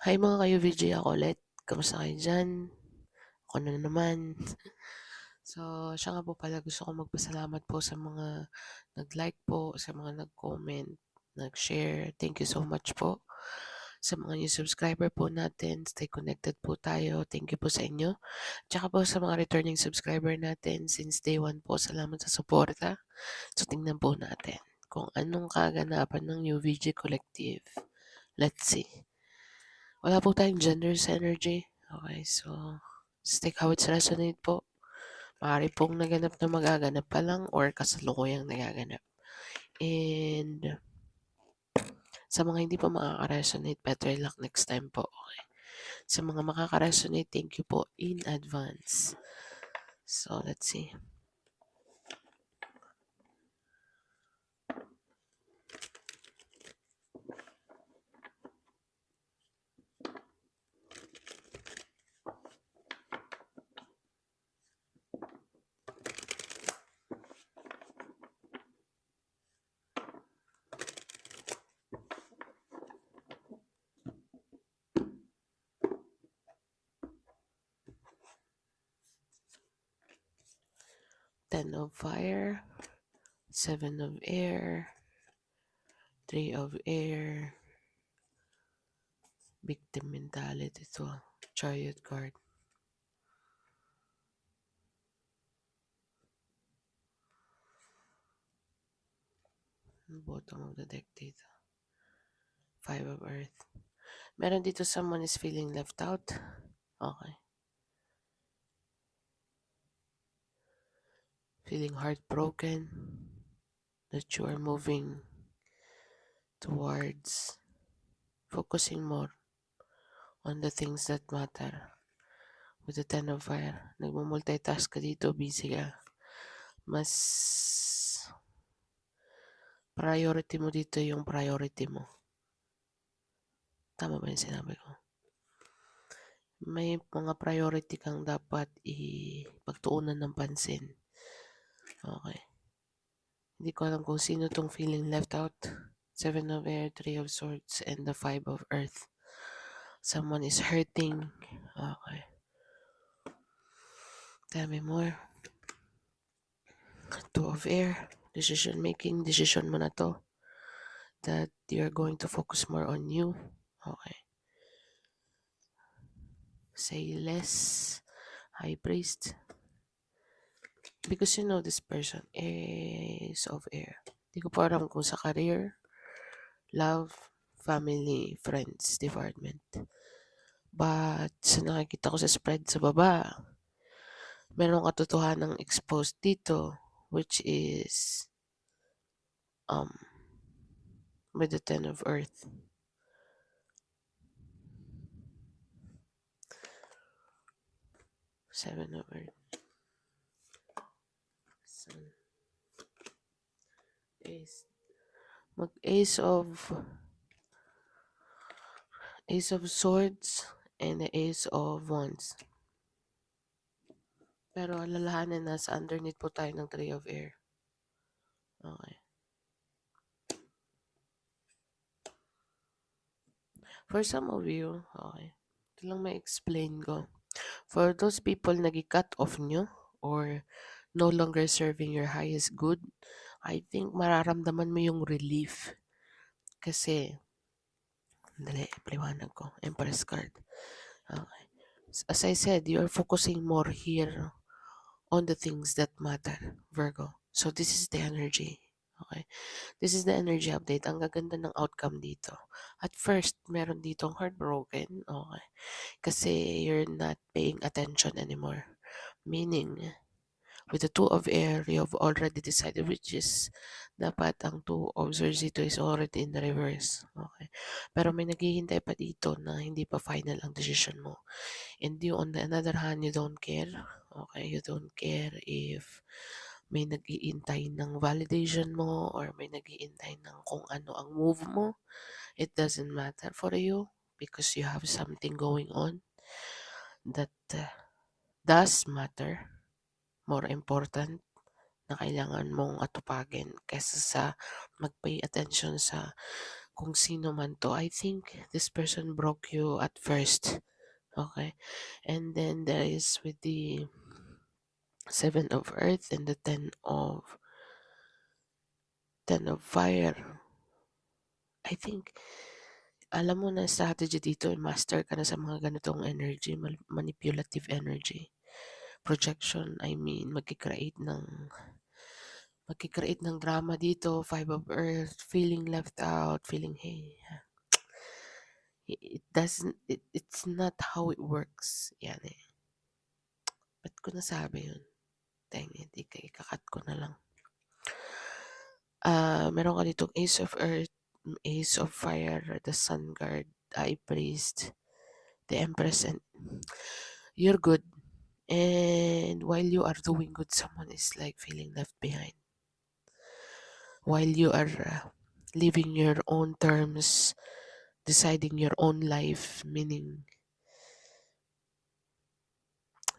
Hi mga ka-UVJ, ako ulit. Kamusta kayo dyan? Ako na naman. So, siya nga po pala, gusto ko magpasalamat po sa mga nag-like po, sa mga nag-comment, nag-share. Thank you so much po. Sa mga new subscriber po natin, stay connected po tayo. Thank you po sa inyo. Tsaka po sa mga returning subscriber natin since day one po, salamat sa suporta. So, tingnan po natin kung anong kaganapan ng UVJ Collective. Let's see. Wala po tayong gender sa energy. Okay, so just take how it's resonate po. Maaari pong naganap na magaganap pa lang or kasalukuyang nagaganap. And sa mga hindi pa makaka-resonate, better luck next time po. Okay. Sa mga makaka-resonate, thank you po in advance. So, let's see. Ten of fire, seven of air, three of air, victim mentality to chariot card. Bottom of the deck dito. Five of earth. Meron dito someone is feeling left out. Okay. Feeling heartbroken that you are moving towards focusing more on the things that matter. With the Ten of Fire, nagmumultitask ka dito, busy ka. Mas priority mo dito yung priority mo. Tama ba yung sinabi ko? May mga priority kang dapat ipagtuunan ng pansin. Okay. Hindi ko alam kung sino tong feeling left out. Seven of Air, Three of Swords, and the Five of Earth. Someone is hurting. Okay. Tell me more. Two of Air. Decision making. Decision mo na to. That you're going to focus more on you. Okay. Say less. High Priest. Because you know this person. Ace of Air. Hindi ko pa alam kung sa career, love, family, friends, department. But sa nakikita ko sa spread sa baba, merong katotohanang exposed dito, which is with the Ten of Earth. Seven of Earth. Sun. Ace. Ace of Swords and the Ace of Wands. Pero alalahanin na sa underneath po tayo ng Three of Air. Okay. For some of you, okay, ito lang may explain ko. For those people na cut off nyo or no longer serving your highest good, I think mararamdaman mo yung relief. Kasi, dali, paliwanag ko. Empress card. Okay. As I said, you are focusing more here on the things that matter, Virgo. So, this is the energy. Okay. This is the energy update. Ang gaganda ng outcome dito. At first, meron ditong heartbroken. Okay. Kasi you're not paying attention anymore. Meaning, with the Two of Air, you have already decided, which is dapat ang Two of Swords dito is already in the reverse. Okay. Pero may naghihintay pa dito na hindi pa final ang decision mo. And you, on the other hand, you don't care. Okay. You don't care if may nag-iintay ng validation mo or may nag-iintay ng kung ano ang move mo. It doesn't matter for you because you have something going on that does matter, more important, na kailangan mong atupagin kaysa sa mag-pay attention sa kung sino man 'to, I think this person broke you at first, okay? And then there is with the 7 of Earth and the 10 of Fire. I think alam mo na strategy dito, master ka na sa mga ganitong energy, manipulative energy. Projection, I mean, magki-create ng drama dito, 5 of Earth, feeling left out, feeling, hey, it's not how it works. Yan eh. Ba't ko nasabi yun? Dang it, ikakat ko na lang. Meron ka ditong Ace of Earth, Ace of Fire, the Sun Guard, High Priest, the Empress, and you're good. And while you are doing good, someone is like feeling left behind. While you are living your own terms, deciding your own life, meaning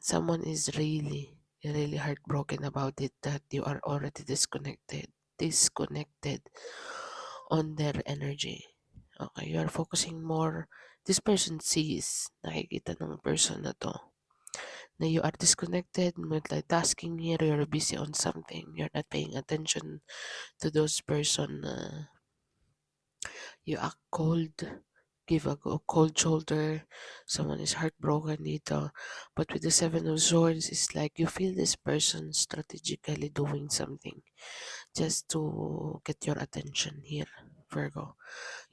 someone is really, really heartbroken about it that you are already disconnected on their energy. Okay, you are focusing more. This person sees, nakikita ng person na to, na you are disconnected, multitasking here, you're busy on something, you're not paying attention to those person. You act cold, give a cold shoulder, someone is heartbroken dito. But with the 7 of Swords, it's like you feel this person strategically doing something just to get your attention here, Virgo.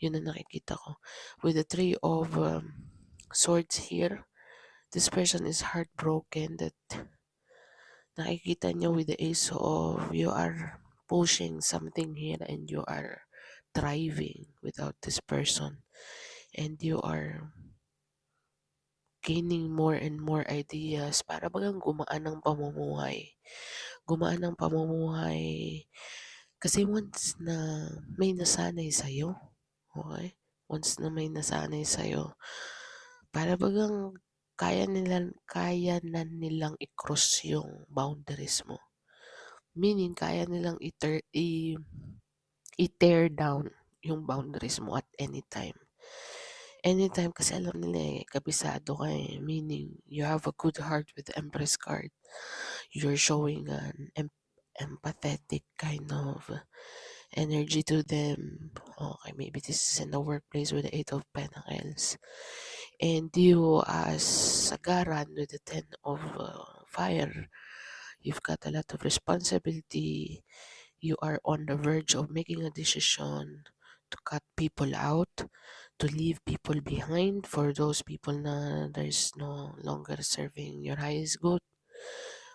Yun ang nakikita ko. With the 3 of Swords here, this person is heartbroken that nakikita nyo with the Ace of, you are pushing something here and you are thriving without this person. And you are gaining more and more ideas para bagang gumaan ng pamumuhay. Gumaan ng pamumuhay kasi once na may nasanay sa'yo, okay? Once na may nasanay sa'yo, para bagang kaya na nilang i-cross yung boundaries mo. Meaning, kaya nilang i-tear down yung boundaries mo at any time. Anytime kasi alam nila kabisado ka meaning you have a good heart with the Empress card. You're showing an empathetic kind of energy to them. Okay, maybe this is in the workplace with the 8 of Pentacles. And you as Sagaran with the 10 of Fire, you've got a lot of responsibility. You are on the verge of making a decision to cut people out, to leave people behind for those people na there's no longer serving your highest good.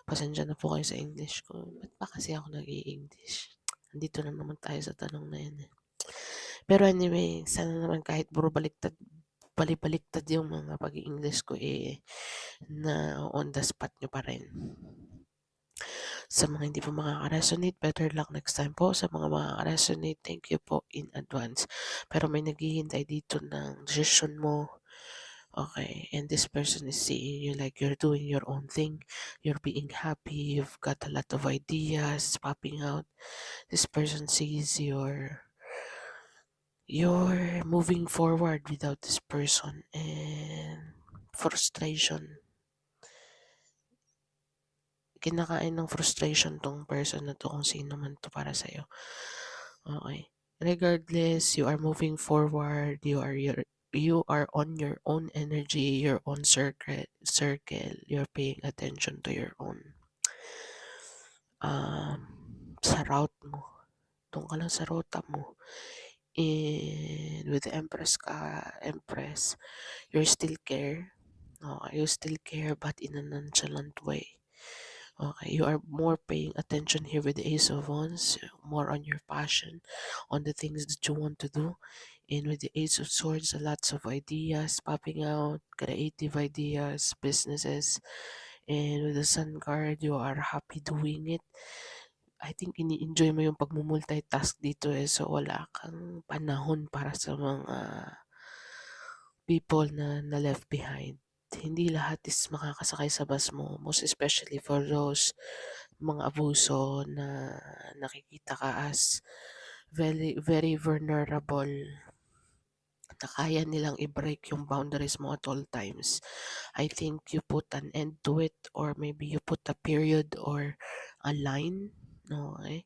Pasensya na po kayo sa English ko. Ba't pa kasi ako nag-i-English? Andito na naman tayo sa tanong na yun. Pero anyway, sana naman kahit puro baliktad yung mga pag-i-English ko na on the spot nyo pa rin. Sa mga hindi po makaka-resonate, better luck next time po. Sa mga makaka-resonate, thank you po in advance. Pero may naghihintay dito ng decision mo. Okay, and this person is seeing you like you're doing your own thing. You're being happy. You've got a lot of ideas popping out. This person sees you're moving forward without this person, and frustration, kinakain ng frustration tong person na to kung sino man to para sa'yo. Okay. Regardless, you are moving forward, you are on your own energy, your own circle, you're paying attention to your own sa route mo. Doon ka lang sa ruta mo. And with the Empress you still care. You still care but in a nonchalant way. Okay, you are more paying attention here with the Ace of Wands, more on your passion, on the things that you want to do. And with the Ace of Swords, lots of ideas popping out, creative ideas, businesses. And with the Sun card, you are happy doing it. I think ini-enjoy mo yung pagmumultitask dito so wala kang panahon para sa mga people na left behind. Hindi lahat is makakasakay sa bus mo, most especially for those mga abuso na nakikita ka as very, very vulnerable. na kaya nilang i-break yung boundaries mo at all times, I think you put an end to it, or maybe you put a period or a line. Okay?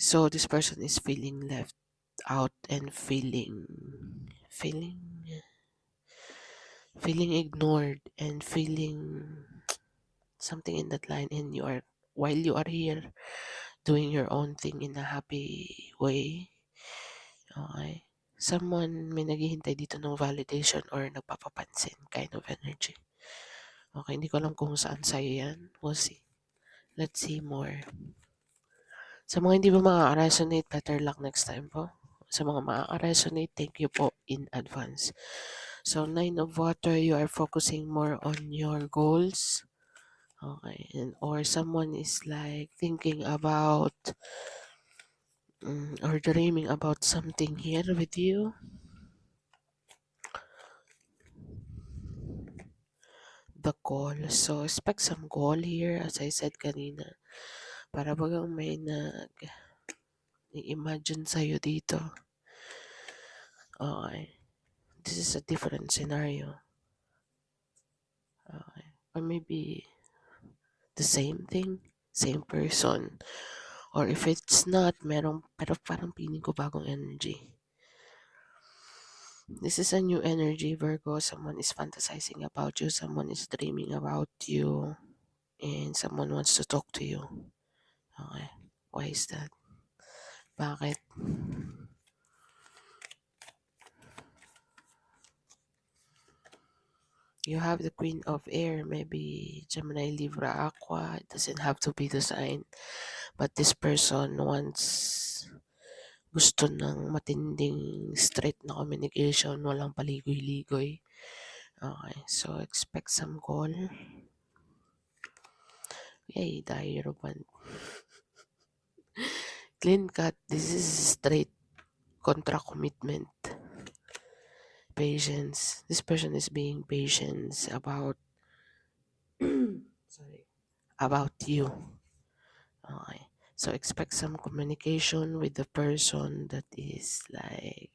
So this person is feeling left out and feeling feeling ignored and feeling something in that line, and you are, while you are here doing your own thing in a happy way. Okay? Someone may naghihintay dito ng validation or nagpapapansin kind of energy. Okay, hindi ko alam kung saan sa'yo yan. We'll see. Let's see more. Sa mga hindi ba makaka-resonate, better luck next time po. Sa mga makaka-resonate, thank you po in advance. So, 9 of water, you are focusing more on your goals. Okay, and or someone is like thinking about or dreaming about something here with you. The call. So, expect some call here, as I said kanina. Para bagang may nag-imagine sa'yo dito. Okay. This is a different scenario. Okay. Or maybe the same thing, same person. Or if it's not, pero parang feeling ko bagong energy. This is a new energy, Virgo. Someone is fantasizing about you. Someone is dreaming about you. And someone wants to talk to you. Okay. Why is that? Bakit? You have the Queen of Air, maybe Gemini, Libra, Aqua. It doesn't have to be the sign. But this person gusto ng matinding straight na communication, walang paligoy-ligoy. Okay, so expect some call. Yay, the Hierophant. Clean cut, this is straight contra commitment. Patience. This person is being patient about about you. Okay. So expect some communication with the person that is like,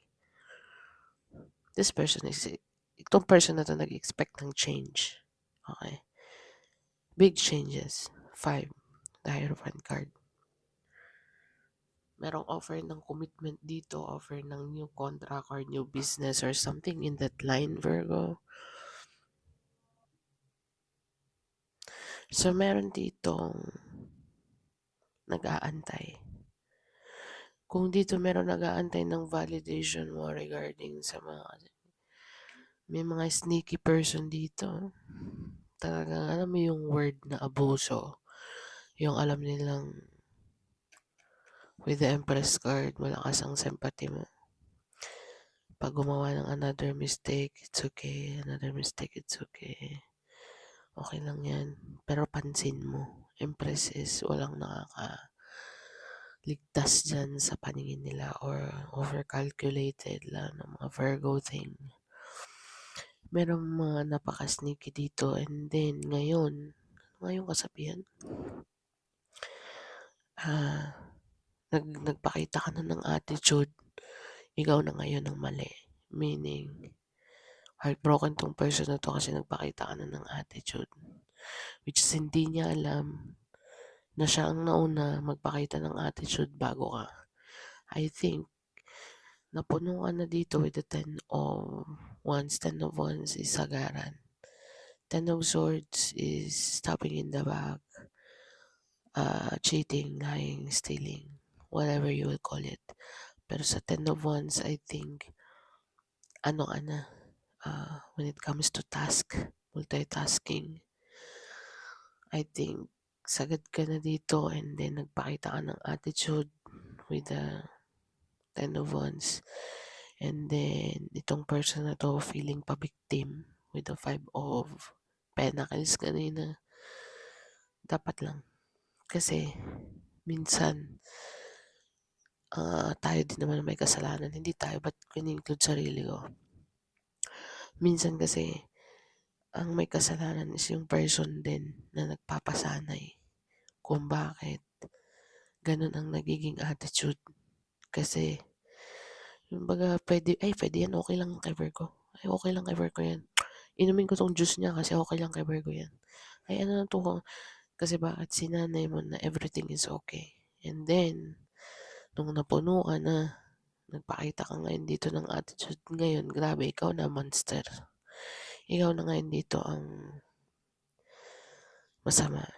this person is, itong person na to nag-expect ng change. Okay. Big changes. 5. The Hierophant card. Merong offer ng commitment dito, offer ng new contract or new business or something in that line, Virgo. So meron ditong nag-aantay. Kung dito meron nag-aantay ng validation mo regarding sa may mga sneaky person dito. Talagang alam mo yung word na abuso. Yung alam nilang with the Empress card, malakas ang sympathy mo. Pag gumawa ng another mistake, it's okay. Another mistake, it's okay. Okay lang yan. Pero pansin mo, Empress is walang ligtas dyan sa paningin nila or overcalculated lang ng mga Virgo thing. Merong mga napaka-sneaky dito, and then ngayong kasabihan, nagpakita ka na ng attitude, ikaw na ngayon ang mali. Meaning, heartbroken tong person na to kasi nagpakita ka na ng attitude. Which is hindi niya alam na siya ang nauna magpakita ng attitude bago ka. I think, napuno ka na dito with the 10 of Wands. 10 of Wands is sagaran. 10 of Swords is stabbing in the back, cheating, lying, stealing, whatever you will call it. Pero sa 10 of Wands, I think, when it comes to multitasking, I think, sagad ka na dito, and then nagpakita ka ng attitude with the 10 of Wands. And then, itong person na to feeling pa-victim with the 5 of Pentacles kanina. Dapat lang. Kasi, minsan, tayo din naman may kasalanan. Hindi tayo, but in-include sarili ko. Minsan kasi, ang may kasalanan is yung person din na nagpapasanay kung bakit ganun ang nagiging attitude. Kasi Kumbaga pwede yan, okey lang kay Virgo. Ay, okey lang kay Virgo yan. Inumin ko 'tong juice niya kasi okey lang kay Virgo yan. Ay ano na 'to kasi bakit sinanay mo na everything is okay. And then, nung napuno ka na, nagpakita ka ngayon dito ng attitude ngayon, grabe ikaw na monster. Ikaw na ngayon dito ang masama.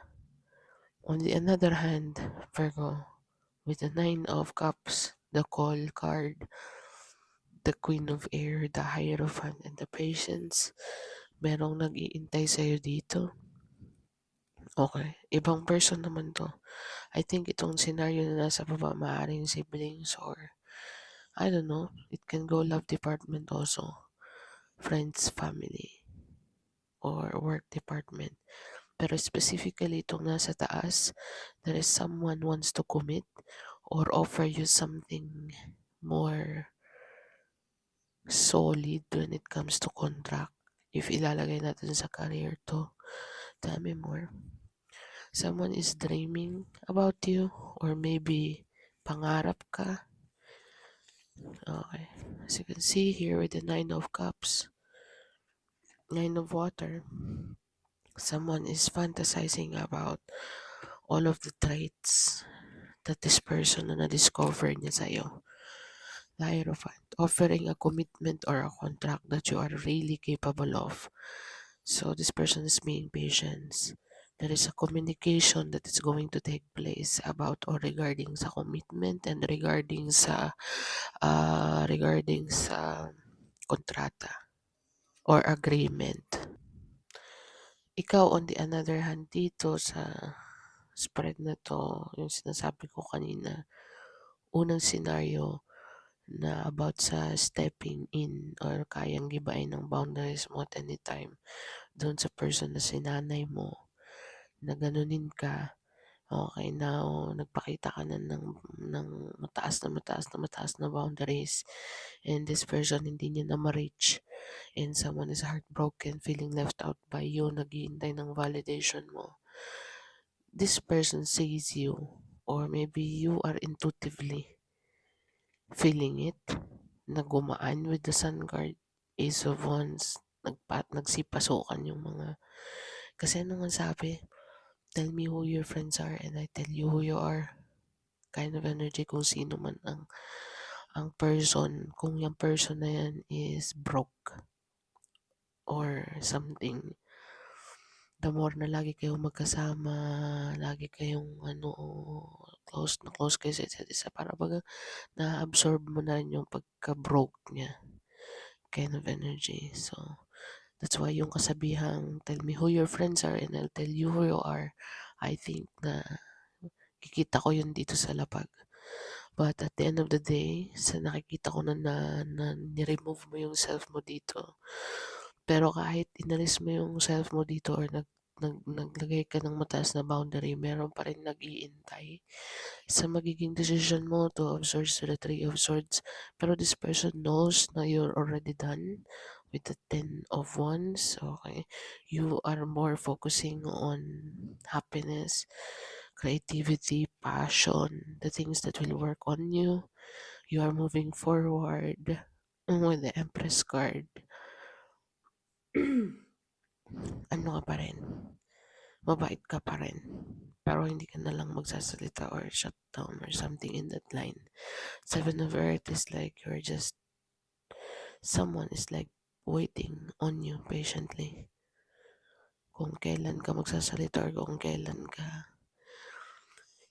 On the another hand, Virgo, with the Nine of Cups, the Call card, the Queen of Air, the Hierophant, and the Patience, merong nag-iintay sa'yo dito. Okay, ibang person naman 'to. I think itong scenario na nasa baba maaaring siblings or I don't know, it can go love department also, friends, family, or work department. Pero specifically itong nasa taas, there is someone wants to commit or offer you something more solid when it comes to contract. If ilalagay natin sa career to, tell me more. Someone is dreaming about you or maybe pangarap ka. Okay. As you can see here with the Nine of Cups, Nine of Water, someone is fantasizing about all of the traits that this person na na-discover niya sa'yo. The Hierophant, offering a commitment or a contract that you are really capable of. So this person is being patient. There is a communication that is going to take place about or regarding sa commitment and regarding sa kontrata or agreement. Ikaw on the other hand dito sa spread na to, yung sinasabi ko kanina, unang scenario na about sa stepping in or kayang gibain ng boundaries mo at anytime doon sa person na sinanay mo na ganunin ka. Okay, now nagpakita ka na ng mataas na boundaries and this person hindi niya na ma-reach and someone is heartbroken, feeling left out by you, naghihintay ng validation mo. This person sees you or maybe you are intuitively feeling it na gumaan with the Sun card, Ace of Wands, nagsipasukan yung mga kasi ano nga sabi, tell me who your friends are and I tell you who you are. Kind of energy kung sino man ang person, kung yung person na yan is broke or something, the more na lagi kayong magkasama, lagi kayong close kayo sa isa't isa, para baga na-absorb mo na rin yung pagka-broke niya kind of energy. So, that's why yung kasabihang, tell me who your friends are and I'll tell you who you are, I think na kikita ko yun dito sa lapag. But at the end of the day, sa nakikita ko na ni-remove mo yung self mo dito. Pero kahit inalis mo yung self mo dito or naglagay ka ng mataas na boundary, meron pa rin nag-iintay sa magiging decision mo to of Swords to the Three of Swords. Pero this person knows na you're already done with the Ten of Wands. Okay, you are more focusing on happiness, creativity, passion, the things that will work on you. You are moving forward with the Empress card. Ano ka pa rin? Mabait ka pa rin. Pero hindi ka na lang magsasalita or shut down or something in that line. Seven of Earth is like you're just, someone is like waiting on you patiently. Kung kailan ka magsasalita or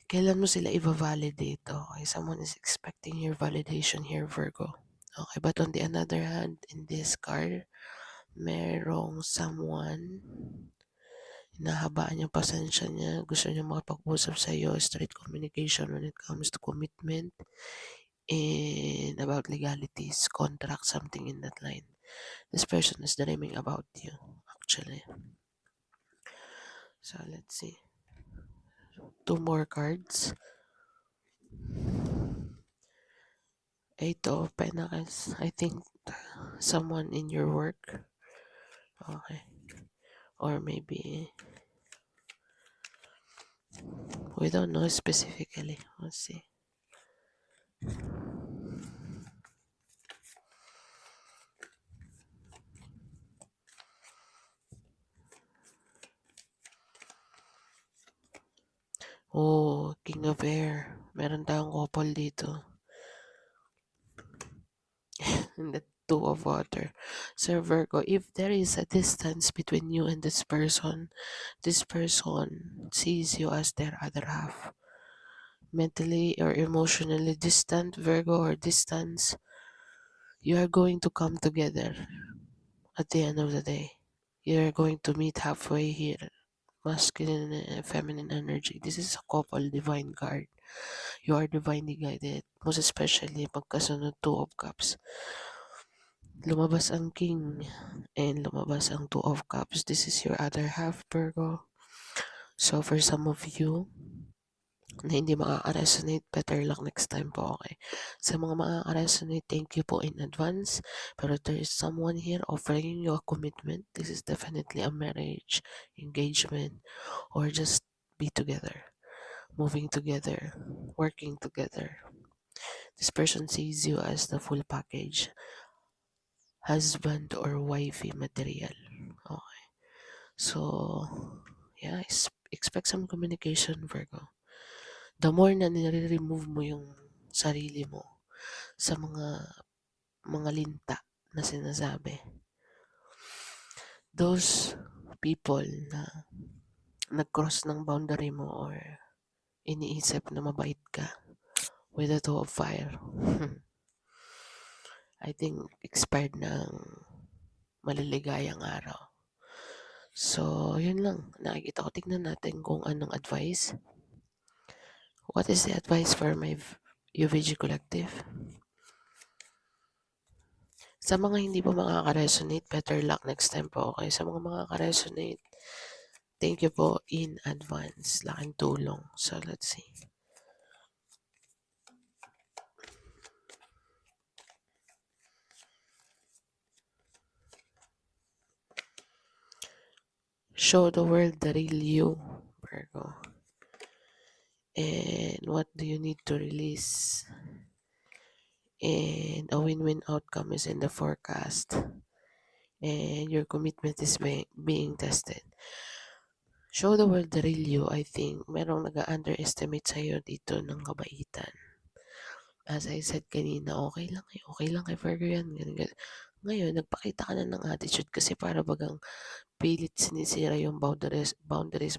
kailan mo sila i-validate. Okay, someone is expecting your validation here, Virgo. Okay, but on the other hand, in this card, merong someone, hinahabaan niya pasensya niya, gusto niya makapag-usap sa iyo, straight communication when it comes to commitment, and about legalities, contract, something in that line. This person is dreaming about you, actually. So, let's see. Two more cards. Eight of Pentacles. I think someone in your work. Okay. Or maybe we don't know specifically. Let's see. Oh, King of Air. Meron tayong couple dito. And the Two of Water. Sir Virgo, if there is a distance between you and this person sees you as their other half. Mentally or emotionally distant, Virgo, or distance, you are going to come together at the end of the day. You're going to meet halfway here. Masculine and feminine energy. This is a couple divine card. You are divinely guided. Most especially pagkasunod Two of Cups. Lumabas ang King and lumabas ang Two of Cups. This is your other half, Virgo. So for some of you na hindi makaka-resonate, better luck next time po, okay? Sa mga makaka-resonate, thank you po in advance. Pero if there is someone here offering you a commitment, this is definitely a marriage, engagement, or just be together, moving together, working together. This person sees you as the full package, husband or wifey material. Okay. So, yeah, expect some communication, Virgo. The more na nire-remove mo yung sarili mo sa mga linta na sinasabi, those people na nag-cross ng boundary mo or iniisip na mabait ka with a Two of Fire, I think expired ng maliligayang araw. So, yun lang. Nakikita ko, tignan natin kung anong advice. What is the advice for my UVG Collective? Sa mga hindi po makaka-resonate, better luck next time po, okay? Sa mga makaka-resonate, thank you po in advance. Laking tulong. So, let's see. Show the world the real you, Virgo. And what do you need to release? And a win-win outcome is in the forecast. And your commitment is being tested. Show the world the real you, I think. Merong nag-underestimate sa'yo dito ng kabaitan. As I said kanina, okay lang kay Virgo yan. Ganun. Ngayon, nagpakita ka na ng attitude kasi para bagang pilit sinisira yung boundaries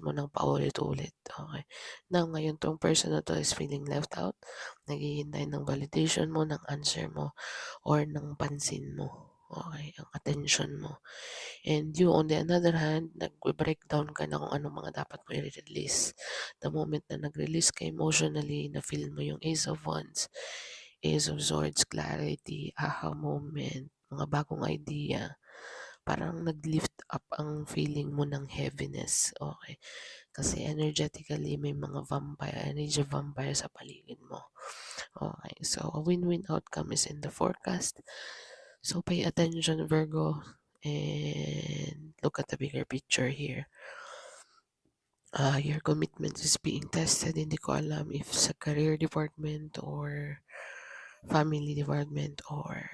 mo ng paulit-ulit. Okay. Now, ngayon tong person na to is feeling left out. Naghihintay ng validation mo, ng answer mo, or ng pansin mo. Okay, ang attention mo. And you, on the other hand, nag-breakdown ka na kung anong mga dapat mo i-release. The moment na nag-release ka emotionally, na feel mo yung Ace of Wands, Ace of Swords, clarity, aha moment, mga bagong idea, parang nag-lift up ang feeling mo ng heaviness. Okay. Kasi energetically, may mga energy vampire sa paligid mo. Okay. So, a win-win outcome is in the forecast. So, pay attention, Virgo, and look at the bigger picture here. Your commitment is being tested. Hindi ko alam if sa career department or family department or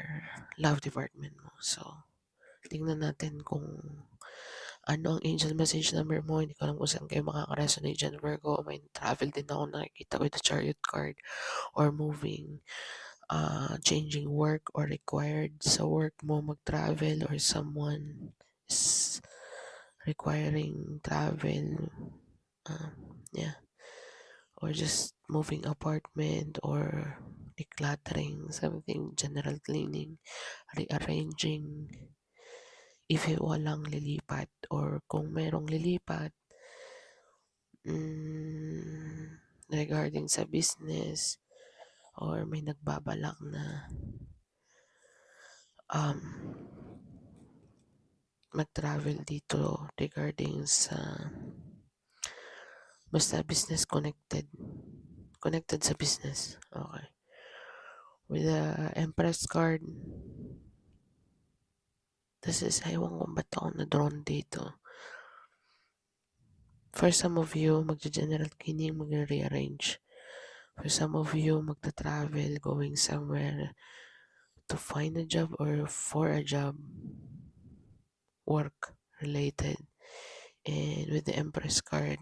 love department mo. So, tingnan natin kung ano ang angel message number mo. Hindi ko alam kung saan kayo makaka-resonate dyan, Virgo. May travel din ako nakikita with the chariot card or moving, changing work or required sa work mo mag-travel, or someone is requiring travel, yeah, or just moving apartment or decluttering something, general cleaning, rearranging, if walang lilipat or kung merong lilipat, regarding sa business, or may nagbabalak na mag-travel dito regarding sa basta business connected sa business. Okay. With the Empress card, this is, ewan kung ba't ako na-drawn dito. For some of you, magja-general cleaning, mag-rearrange. For some of you, magta-travel, going somewhere to find a job or for a job, work related. And with the Empress card,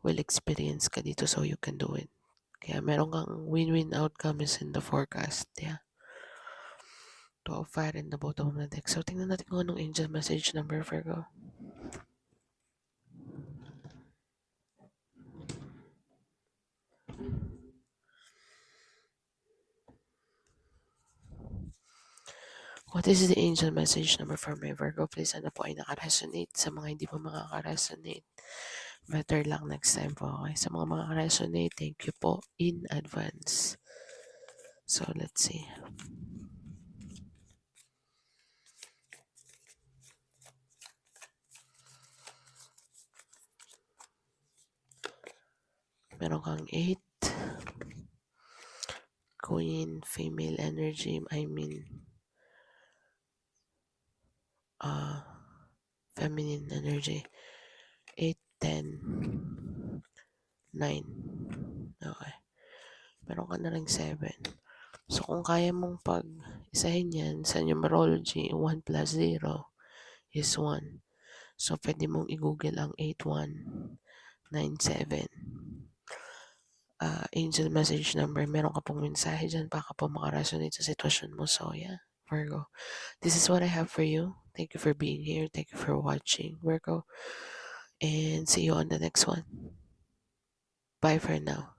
will experience ka dito so you can do it. Kaya meron kang win-win outcomes in the forecast. Yeah. 12 fire in the bottom of the deck. So, tingnan natin kung anong angel message number, Virgo. What is the angel message number for my Virgo? Please, ano po ay nakaresonate. Sa mga hindi po makaka-resonate, better lang next time po. Okay? Sa mga makaka-resonate, thank you po in advance. So, let's see. Meron kang 8. Queen, female energy, feminine energy. 8, 10, 9. Okay. Meron ka na rin 7. So, kung kaya mong pag-isahin yan sa numerology, 1 plus 0 is 1. So, pwede mong i-google ang 8197. Angel message number. Meron ka pong mensahe dyan. Baka po makaresonate sa sitwasyon mo. So, yeah, Virgo. This is what I have for you. Thank you for being here. Thank you for watching, Virgo. And see you on the next one. Bye for now.